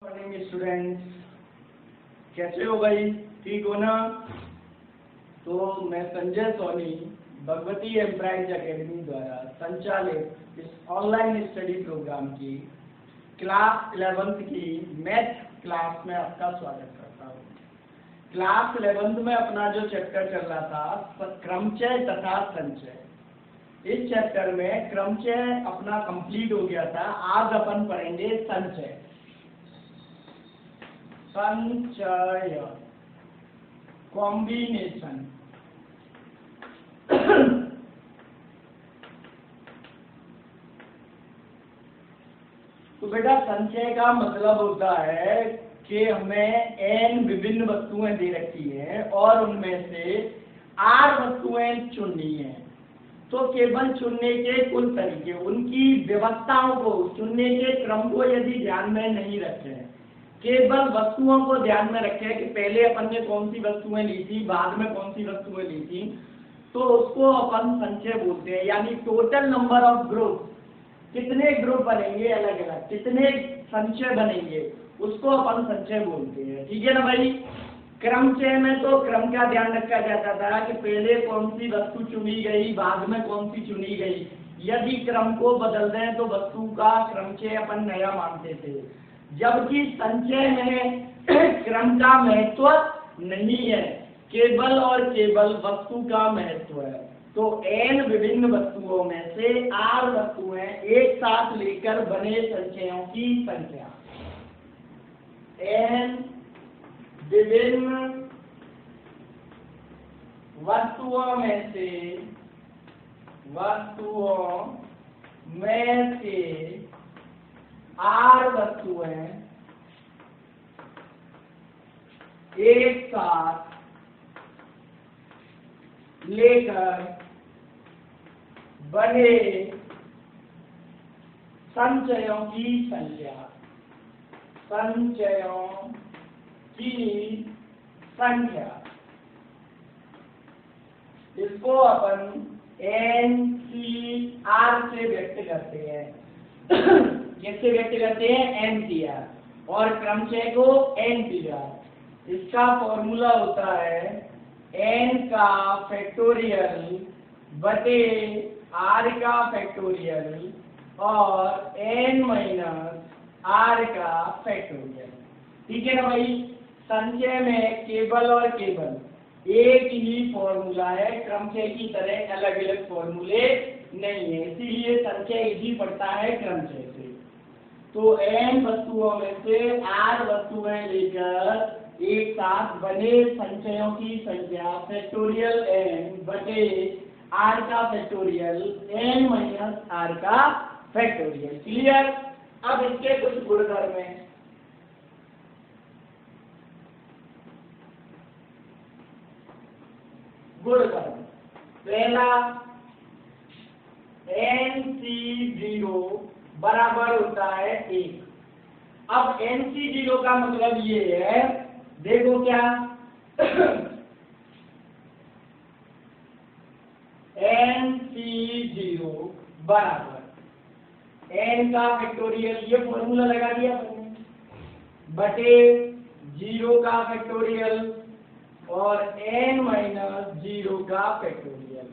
Morning students, कैसे हो भाई? ठीक हो ना? तो मैं संजय सोनी भगवती एम्प्राइज एकेडमी द्वारा संचालित इस ऑनलाइन स्टडी प्रोग्राम की क्लास 11th की मैथ क्लास में आपका स्वागत करता हूँ। क्लास 11th में अपना जो चैप्टर चल रहा था क्रमचय तथा संचय, इस चैप्टर में क्रमचय अपना कंप्लीट हो गया था। आज अपन पढ़ेंगे संचय। संचय कॉम्बिनेशन। तो बेटा संचय का मतलब होता है कि हमें n विभिन्न वस्तुएं दे रखी हैं और उनमें से 8 वस्तुएं चुननी है। तो केवल चुनने के कुल तरीके, उनकी व्यवस्थाओं को, चुनने के क्रम को यदि ध्यान में नहीं रखे, केवल वस्तुओं को ध्यान में रखे कि पहले अपन ने कौन सी वस्तुएं ली थी, बाद में कौन सी वस्तुएं ली थी, तो उसको अपन संचय बोलते हैं। यानी टोटल नंबर ऑफ ग्रुप, कितने ग्रुप बनेंगे अलग अलग, कितने संचय बनेंगे, उसको अपन संचय बोलते हैं। ठीक है ना भाई? क्रमचय में तो क्रम का ध्यान रखा जाता था कि पहले कौन सी वस्तु चुनी गई, बाद में कौन सी चुनी गई। यदि क्रम को बदल दें तो वस्तु का क्रमचय अपन नया मानते थे। जबकि संचय में क्रम का महत्व नहीं है, केवल और केवल वस्तु का महत्व है। तो n विभिन्न वस्तुओं में से 8 वस्तुएं एक साथ लेकर बने संचयों की संख्या। n विभिन्न वस्तुओं में से 8 वस्तुएं एक साथ लेकर बने संचयों की संख्या। संचयों की संख्या, इसको अपन NCR से व्यक्त करते हैं। किससे व्यक्त करते हैं? NCR। और क्रमचय को NCR। इसका फॉर्मूला होता है n का फैक्टोरियल बटे r का फैक्टोरियल और n माइनस r का फैक्टोरियल। ठीक है ना भाई? संचय में केवल और केवल एक ही फॉर्मूला है, क्रमचय की तरह अलग अलग फॉर्मूले नहीं है, इसीलिए संचय इजी पड़ता है क्रमचय से। तो n वस्तुओं में से 8 वस्तुएं लेकर एक साथ बने संचयों की संख्या फैक्टोरियल n बटे r का फैक्टोरियल n माइनस r का फैक्टोरियल। क्लियर? अब इसके कुछ गुणधर्म हैं। गुणधर्म पहला, NC0 बराबर होता है 1। अब NC0 का मतलब ये है, देखो क्या NC0 बराबर n का फैक्टोरियल, ये फॉर्मूला लगा दिया बटे 0 का फैक्टोरियल और n माइनस 0 का फैक्टोरियल।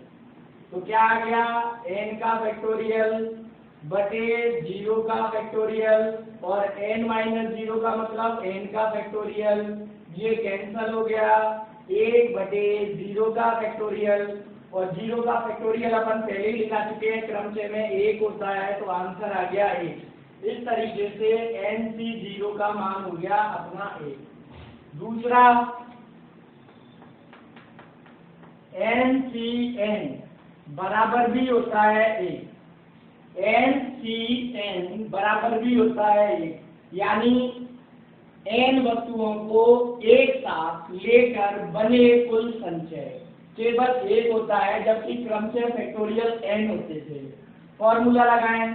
तो क्या आ गया? n का फैक्टोरियल बटे 0 का फैक्टोरियल और n माइनस 0 का मतलब n का फैक्टोरियल। ये कैंसल हो गया। 1 बटे 0 का फैक्टोरियल, और 0 का फैक्टोरियल अपन पहले ही लिखा चुके हैं, क्रमचय में 1 होता है, तो आंसर आ गया 1। इस तरीके से NC0 का मान हो गया अपना 1। दूसरा, NCN बराबर भी होता है 1। NCN बराबर भी होता है 1, यानी n वस्तुओं को एक साथ लेकर बने कुल संचय केवल 1 होता है, जबकि क्रमचय फैक्टोरियल n होते थे। फॉर्मूला लगाएं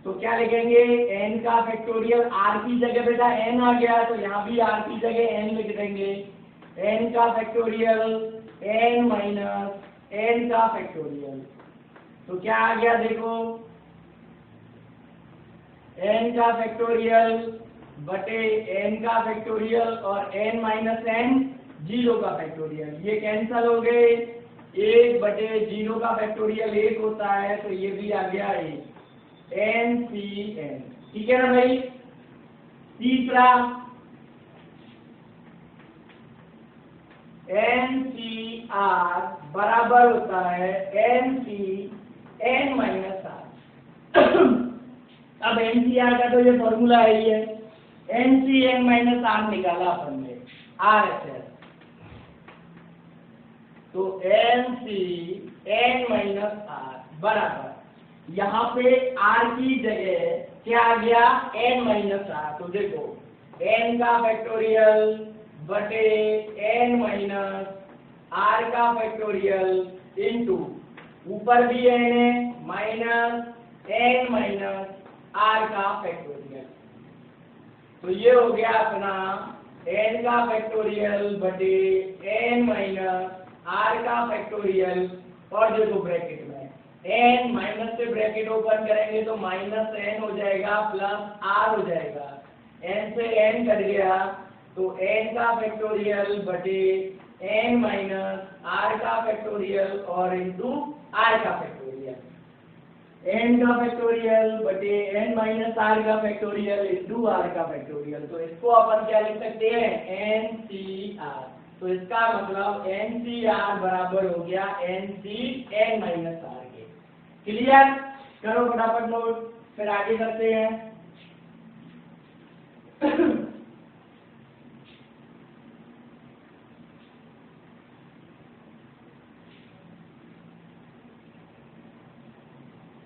तो क्या लिखेंगे? n का फैक्टोरियल r की जगह बेटा n आ गया, तो यहाँ भी r की जगह n लिख देंगे। n का फैक्टोरियल n माइनस n का फैक्टोरियल, तो क्या आ गया? देखो n का फैक्टोरियल बटे n का फैक्टोरियल और n माइनस n 0 का फैक्टोरियल, ये कैंसल हो गए। 1 बटे 0 का फैक्टोरियल 1 होता है, तो ये भी आ गया 1 NCN। ठीक है ना भाई। तीसरा NCR बराबर होता है NCN माइनस R। अब NCR का तो ये फॉर्मूला है ही है, NCN माइनस R निकाला अपन ने RHS, तो NCN माइनस R बराबर, यहाँ पे R की जगह क्या आ गया N माइनस R। तो देखो N का फैक्टोरियल बटे N माइनस R का फैक्टोरियल इनटू ऊपर भी N है माइनस N माइनस R का फैक्टोरियल। तो ये हो गया अपना N का फैक्टोरियल बटे N माइनस R का फैक्टोरियल, और देखो ब्रैकेट में n माइनस से ब्रैकेट ओपन करेंगे तो माइनस n हो जाएगा प्लस r हो जाएगा, n से n कट गया तो n का फैक्टोरियल बटे n माइनस r का फैक्टोरियल और इनटू r का फैक्टोरियल, n का फैक्टोरियल बटे n माइनस r का फैक्टोरियल इनटू r का फैक्टोरियल। तो इसको अपन क्या लिख सकते हैं NCR। तो इसका मतलब NCR बराबर हो गया NCN माइनस R के। क्लियर? करो फटाफट नोट, फिर आगे करते हैं।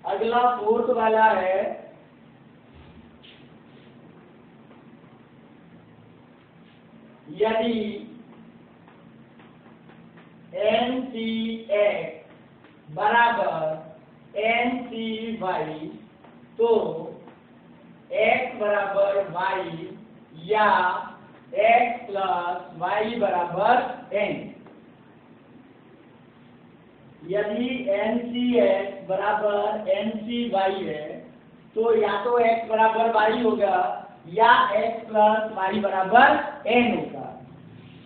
अगला फोर्थ वाला है यदि NCX बराबर NCY तो x बराबर y या x प्लस y बराबर n। यदि NCX बराबर NCY है तो या तो x बराबर y होगा या x प्लस y बराबर n होगा।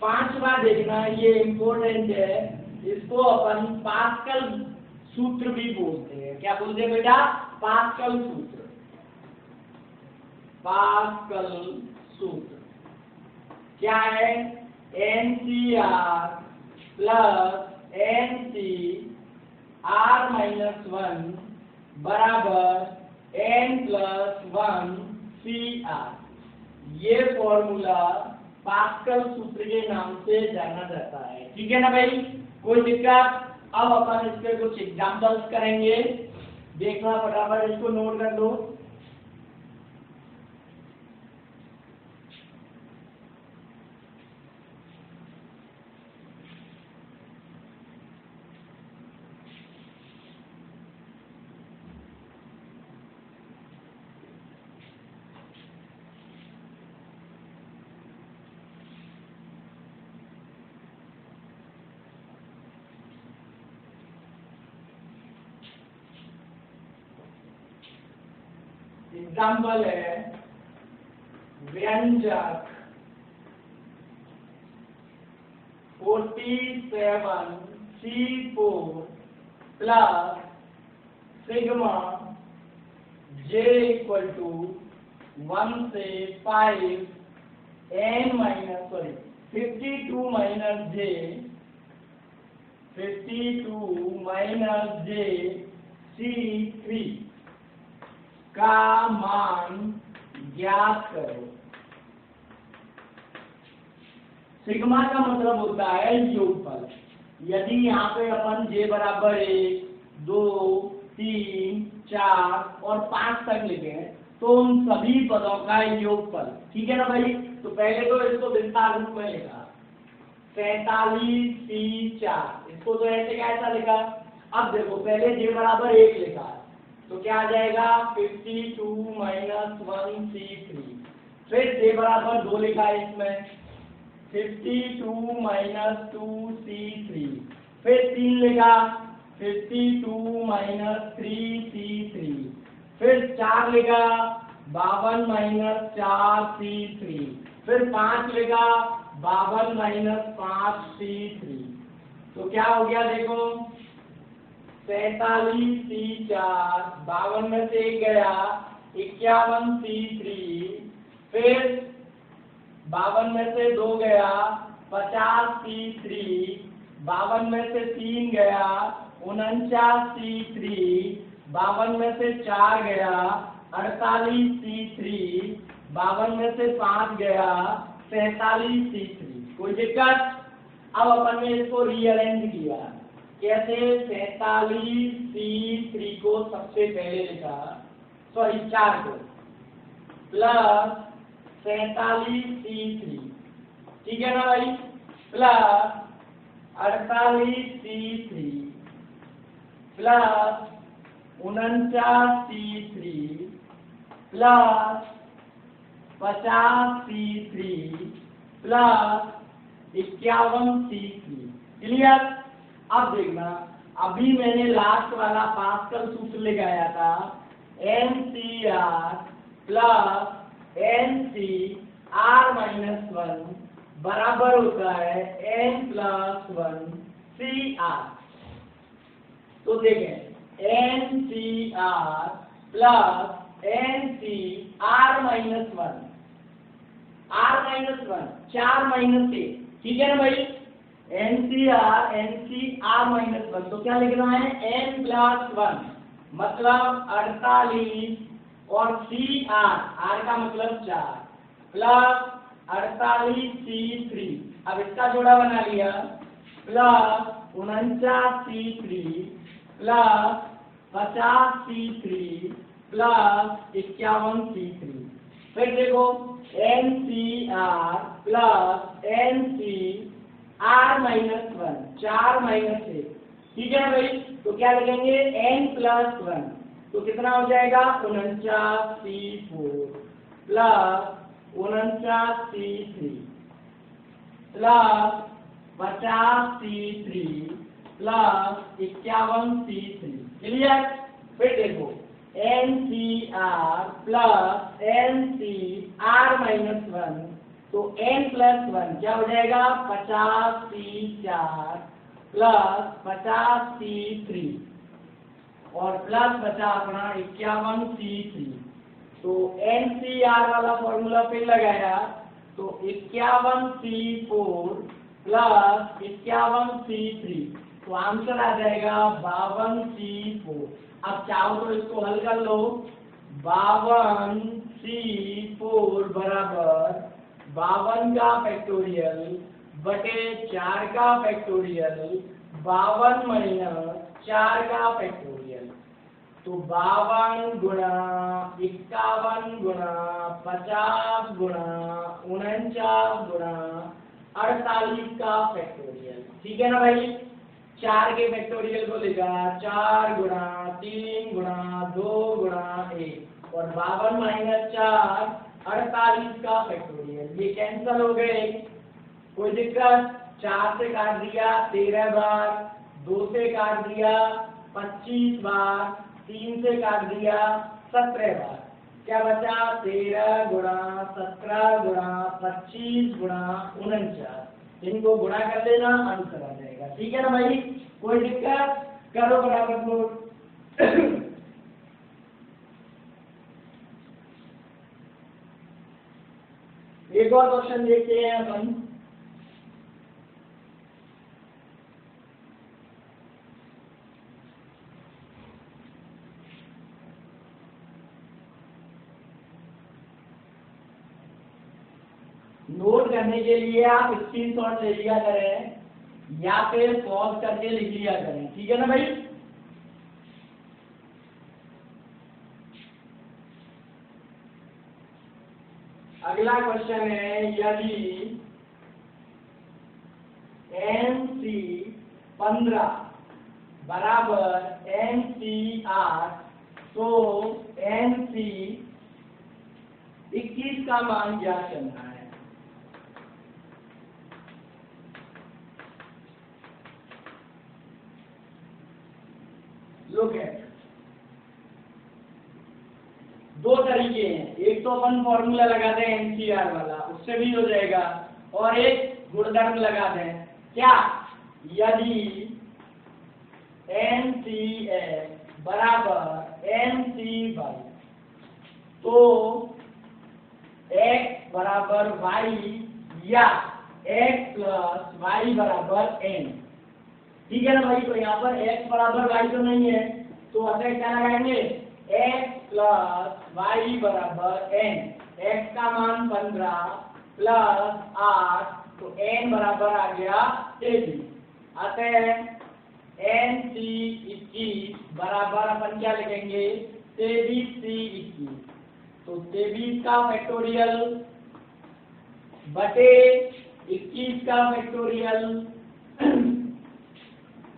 पांचवा देखना, ये इम्पोर्टेंट है, इसको अपन पास्कल सूत्र भी बोलते हैं। क्या बोलते हैं बेटा? पास्कल सूत्र। पास्कल सूत्र क्या है? NCR plus NC R minus 1 बराबर N प्लस 1 CR। ये फॉर्मूला पास्कल सूत्र के नाम से जाना जाता है। ठीक है ना भाई, कोई दिक्कत? अब अपन इसके कुछ एग्जांपल्स करेंगे, देखना फटाफट, इसको नोट कर लो। एग्जाम्पल है व्यंजक 47C4 plus sigma j equal to 1 से 5 n minus 52 minus j C3 का मान ज्ञात करो। सिग्मा का मतलब होता है योगफल। यदि यहाँ पे अपन j बराबर 1, 2, 3, 4 और 5 तक लिखे तो उन सभी पदों का योगफल। ठीक है ना भाई? तो पहले तो इसको विस्तार रूप में लिखा 47C4, इसको तो ऐसे कैसा लिखा? अब देखो पहले j बराबर 1 लिखा तो क्या आ जाएगा 52 माइनस 1 C3, फिर j बराबर 2 लिखा है इसमें 52 माइनस 2 C3, फिर 3 लिखा 52 माइनस 3 C3, फिर 4 लिखा 52 माइनस 4C3, फिर 5 लेगा 52 माइनस 5C3, तो क्या हो गया देखो 47C4, 52 में से 1 गया 51C3, फिर 52 में से 2 गया 50C3, 52 में से 3 गया 49C3, 52 में से 4 गया 48C3, 52 में से 5 गया 47C3। कोई दिक्कत? अब अपन ने इसको रीअरेंज किया। कैसे? 47C3 को सबसे पहले लिखा, सॉरी 4 को, प्लस 47C3, ठीक है ना भाई, plus 48C3 plus 49C3 plus 50C3 plus 51C3। Clear? अब देखना, अभी मैंने लास्ट वाला पास्कल सूत्र लगाया था, NCR प्लस NCR माइनस 1 बराबर होता है N प्लस 1 CR। तो देखें NCR plus NCR minus 1, R minus 1, 4 minus 1, ठीक है ना भाई, NCR माइनस 1, तो क्या लिखना है N प्लस 1 मतलब 48 और CR, R का मतलब 4 प्लस 48C3, अब इसका जोड़ा बना लिया, plus 49C3 plus 50C3 plus 51C3। फिर देखो NCR plus NCR minus 1, 4 minus 1, ठीक है ना भाई, तो क्या लिखेंगे N प्लस 1, तो कितना हो जाएगा 49C4 plus 49C3 plus 50C3 plus 51C3। Clear? फिर देखो NCR प्लस NCR माइनस 1, तो N प्लस 1 क्या हो जाएगा 50C4 प्लस 50C3 और प्लस बचा अपना 51C3, तो NCR वाला फॉर्मूला पे लगाया, तो 51C4 प्लस 51C3, तो आंसर आ जाएगा 52C4। अब चाहो तो इसको हल कर लो, 52C4 बराबर 52 का फैक्टोरियल बटे 4 का फैक्टोरियल 52 माइनस 4 का फैक्टोरियल, तो 52 गुणा 51 गुणा 50 गुणा 49 गुणा 48 का फैक्टोरियल, ठीक है ना भाई, 4 के फैक्टोरियल को लिखा 4 गुणा 3 गुणा 2 गुणा 1 और 52 माइनस 4 48 का फैक्टोरियल, ये कैंसल हो गए। कोई दिक्कत? 4 से काट दिया 13 बार, 2 से काट दिया 25 बार, 3 से काट दिया 17 बार, क्या बचा 13 गुणा 17 गुणा 25 गुणा 49, इनको गुणा कर लेना, आंसर आ जाएगा, ठीक है ना भाई। कोई दिक्कत? करो बराबर नोट। एक और क्वेश्चन देखते हैं अपन। नोट करने के लिए आप स्क्रीनशॉट ले लिया करें या फिर पॉज करके लिख लिया करें, ठीक है ना भाई। अगला क्वेश्चन है, यदि NC15 बराबर NC8, तो NC21 का मान ज्ञात करना है। Look at दो तरीके हैं, एक तो अपन फॉर्मूला लगाते हैं एनसीआर वाला, उससे भी हो जाएगा, और एक गुणधर्म लगाते हैं क्या, यदि NCF बराबर NC/y तो x बराबर y या x प्लस y बराबर n। ठीक है ना भाई, तो यहाँ पर x बराबर y तो नहीं है, तो अतः क्या लगाएंगे, x प्लस y बराबर n। x का मान 15 प्लस 8, तो n बराबर आ गया 23। अतः NC 21 बराबर अपन क्या लिखेंगे, 23C 21। तो 23 का फैक्टोरियल बटे 21 का फैक्टोरियल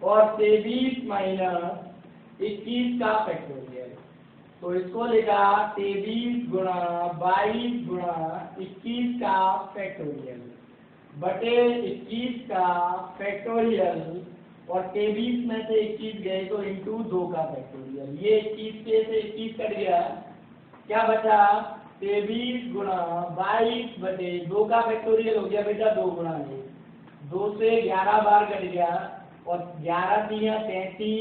और 23 माइनस 21 का फैक्टोरियल। तो इसको लिखा 23 गुणा 22 गुणा 21 का फैक्टोरियल बटे 21 का फैक्टोरियल, और 23 में से 21 गए तो इंटू 2 का फैक्टोरियल। ये 21 से 21 कट गया, क्या बचा, 23 गुणा 22 बटे 2 का फैक्टोरियल हो गया बेटा 2 गुणा 1, 2 से 11 बार कट गया, और 11 3 33,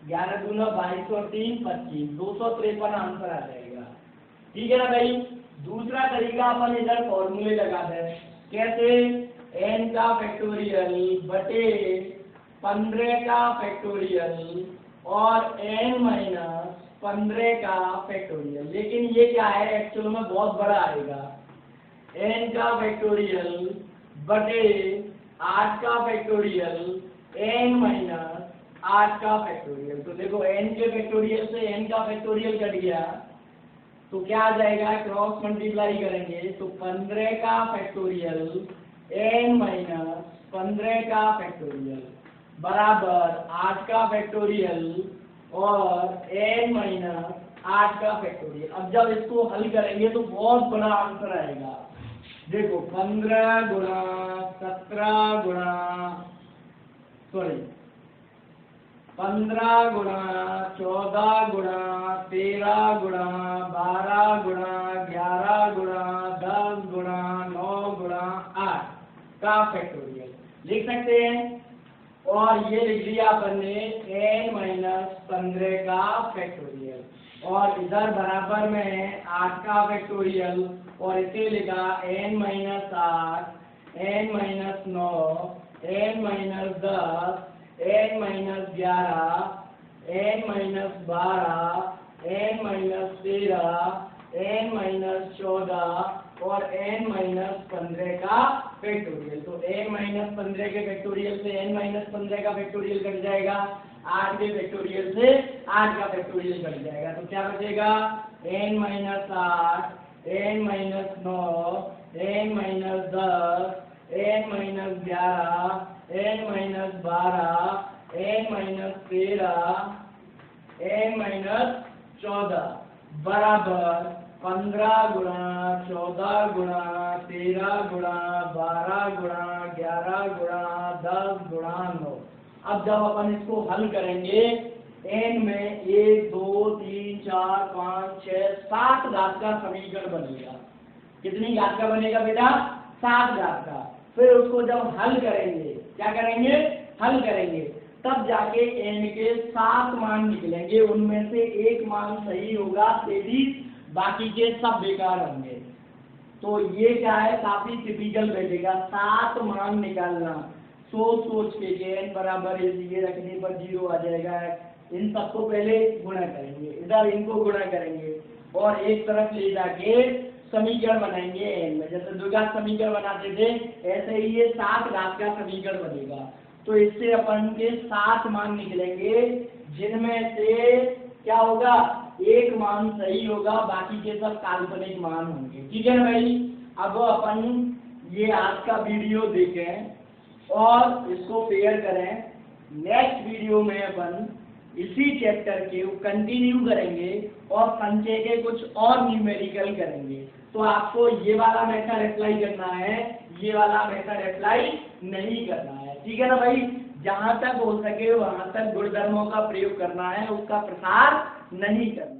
11 दूना 22 और 3 25, 253 आंसर आ जाएगा। ठीक है ना भाई। दूसरा तरीका अपन इधर फॉर्मूले लगाते हैं, कैसे, n का फैक्टोरियल बटे 15 का फैक्टोरियल और n माइनस 15 का फैक्टोरियल। लेकिन ये क्या है, एक्चुअल में बहुत बड़ा आएगा, n का फैक्टोरियल बटे 8 का फैक्टोरियल n माइनस 8 का फैक्टोरियल। तो देखो n के फैक्टोरियल से n का फैक्टोरियल कट गया, तो क्या आ जाएगा, क्रॉस मल्टीप्लाई करेंगे तो 15 का फैक्टोरियल n माइनस 15 का फैक्टोरियल बराबर 8 का फैक्टोरियल और n माइनस 8 का फैक्टोरियल। अब जब इसको हल करेंगे तो बहुत बड़ा आंसर आएगा। देखो 15 गुणा 17 गुणा 15 गुणा 14 गुणा 13 गुणा 12 गुणा 11 गुणा 10 गुणा 9 गुणा 8 का फैक्टोरियल लिख सकते हैं। और ये लिख लिया अपन ने n माइनस 15 का फैक्टोरियल, और इधर बराबर में 8 का फैक्टोरियल, और इसे लिखा n minus 8, n minus 9, n minus 10, n minus 11, n minus 12, n minus 13, n minus 14 और n माइनस 15 का फैक्टोरियल। तो n माइनस 15 के फैक्टोरियल से n माइनस 15 का फैक्टोरियल कट जाएगा, 8 के फैक्टोरियल से 8 का फैक्टोरियल कट जाएगा, तो क्या बचेगा, n minus 8, n minus 9, n minus 10, n minus 11, n minus 12, n minus 13, n minus 14 बराबर 15 गुणा 14 गुणा 13 गुणा 12 गुणा 11 गुणा 10 गुणा 9। अब जब अपन इसको हल करेंगे, n में 1 2 3 4 5 6 7 घात का समीकरण बनेगा। कितनी घात का बनेगा बेटा, 7 घात का। फिर उसको जब हल करेंगे, क्या करेंगे, हल करेंगे, तब जाके n के 7 मान निकलेंगे, उनमें से एक मान सही होगा 23, बाकी के सब बेकार होंगे। तो ये क्या है, काफी टिपिकल बैठेगा, 7 मान निकालना सोच के n बराबर ये रखने पर 0 आ जाएगा। इन सबको पहले गुणा करेंगे, इधर इनको गुणा करेंगे और एक तरफ ले जाके समीकरण बनाएंगे n में, जैसे द्विघात समीकरण बनाते थे ऐसे ही ये 7 घात का समीकरण बनेगा। तो इससे अपन के 7 मान निकलेंगे, जिनमें से क्या होगा, एक मान सही होगा, बाकी के सब काल्पनिक मान होंगे। ठीक है भाई। अब अपन ये आज का वीडियो देखें और इसको शेयर करें। नेक्स्ट वीडियो में अपन इसी चैप्टर के कंटिन्यू करेंगे और संचय के कुछ और न्यूमेरिकल करेंगे। तो आपको ये वाला मेथड अप्लाई करना है, ये वाला मेथड अप्लाई नहीं करना है। ठीक है ना भाई। जहां तक हो सके वहां तक गुणधर्मों का प्रयोग करना है, उसका प्रसार नहीं करना।